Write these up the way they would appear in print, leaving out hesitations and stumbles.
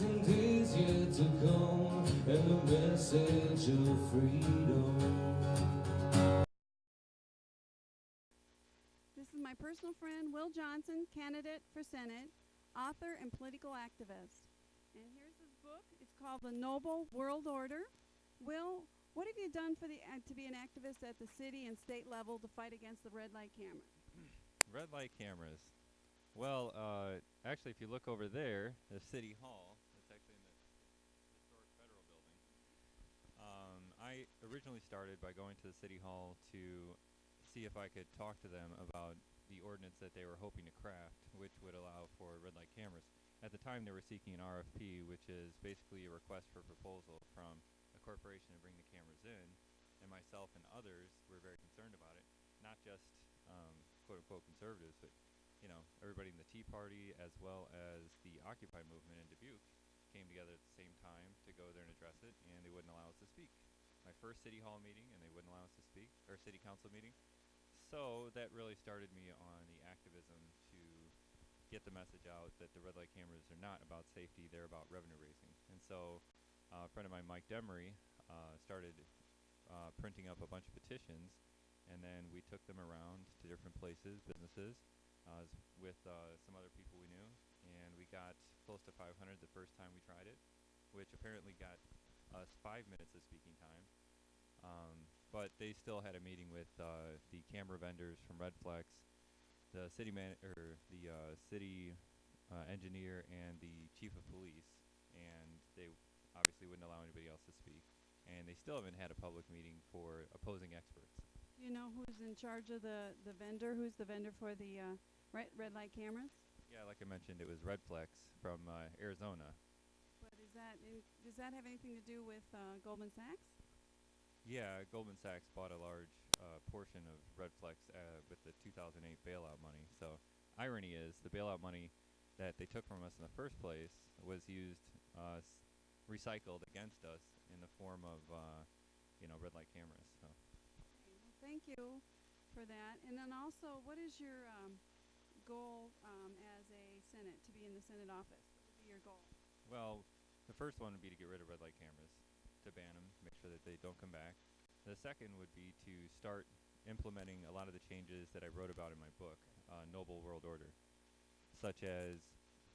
Pleasant days yet to come, and the message of freedom. This is my personal friend, Will Johnson, candidate for Senate, author and political activist. And here's his book. It's called The Noble World Order. Will, what have you done for to be an activist at the city and state level to fight against the red light camera? Red light cameras. Well, actually, if you look over there, the City Hall, it's actually in the historic Federal Building. I originally started by going to the City Hall to see if I could talk to them about the ordinance that they were hoping to craft, which would allow for red light cameras. At the time, they were seeking an RFP, which is basically a request for proposal from a corporation to bring the cameras in, and myself and others were very concerned about it, not just quote-unquote conservatives, but everybody in the Tea Party as well as the Occupy movement in Dubuque came together at the same time to go there and address it, and they wouldn't allow us to speak. My first City Hall meeting, and they wouldn't allow us to speak, or City Council meeting. So that really started me on the activism to get the message out that the red light cameras are not about safety, they're about revenue raising. And so a friend of mine, Mike Demery, started printing up a bunch of petitions, and then we took them around to different places, businesses, with some other people we knew, and we got close to 500 the first time we tried it, which apparently got us 5 minutes of speaking time. But they still had a meeting with the camera vendors from Redflex, the city city engineer, and the chief of police, and they obviously wouldn't allow anybody else to speak. And they still haven't had a public meeting for opposing experts. Do you know who's in charge of the vendor? Who's the vendor for the red light cameras? Yeah, like I mentioned, it was Redflex from Arizona. But does that have anything to do with Goldman Sachs? Yeah, Goldman Sachs bought a large portion of Redflex with the 2008 bailout money. So irony is the bailout money that they took from us in the first place was used, recycled against us in the form of, red light cameras. So. Okay, well, thank you for that. And then also, what is your goal as a Senate, to be in the Senate office? What would be your goal? Well, the first one would be to get rid of red light cameras, to ban them, make sure that they don't come back. The second would be to start implementing a lot of the changes that I wrote about in my book, Noble World Order, such as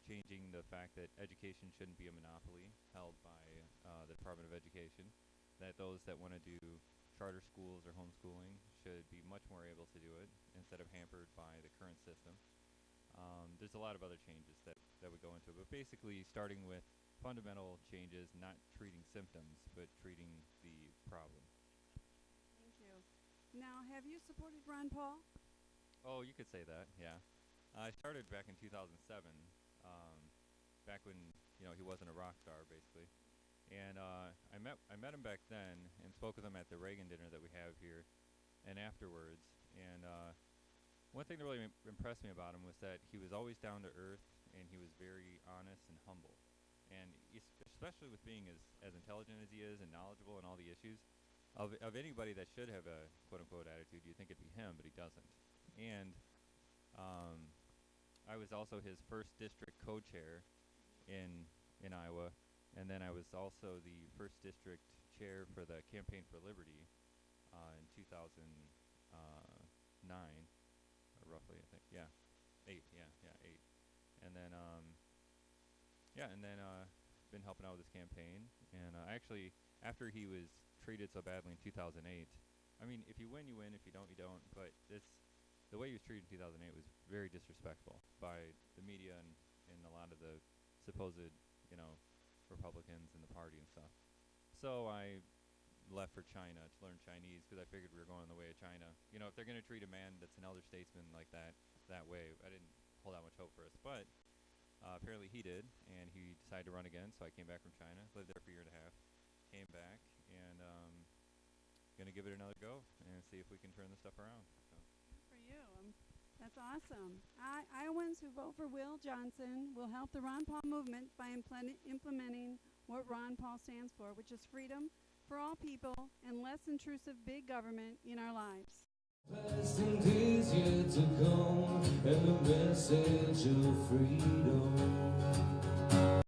changing the fact that education shouldn't be a monopoly held by the Department of Education, that those that want to do charter schools or homeschooling should be much more able to do it instead of hampered by the current system. There's a lot of other changes that would go into it, but basically starting with fundamental changes, not treating symptoms, but treating the problem. Thank you. Now, have you supported Ron Paul? Oh, you could say that, yeah. I started back in 2007, back when he wasn't a rock star, basically. And I met him back then and spoke with him at the Reagan dinner that we have here, and afterwards. And one thing that really impressed me about him was that he was always down to earth, and he was very honest and humble. And especially with being as intelligent as he is and knowledgeable in all the issues, of anybody that should have a quote-unquote attitude, you'd think it'd be him, but he doesn't. And I was also his first district co-chair in Iowa, and then I was also the first district chair for the Campaign for Liberty in 2009, or roughly, I think. Yeah, 8. Yeah, 8. And then been helping out with his campaign. And actually, after he was treated so badly in 2008, I mean, if you win, you win. If you don't, you don't. But the way he was treated in 2008 was very disrespectful by the media and a lot of the supposed, Republicans in the party and stuff. So I left for China to learn Chinese because I figured we were going the way of China. If they're going to treat a man that's an elder statesman like that way, I didn't hold out much hope for us. But apparently he did, and he decided to run again. So I came back from China, lived there for a year and a half, came back, and going to give it another go and see if we can turn this stuff around. So. Good for you. That's awesome. Iowans who vote for Will Johnson will help the Ron Paul movement by implementing what Ron Paul stands for, which is freedom for all people and less intrusive big government in our lives. Pleasant days yet to come, and the message of freedom.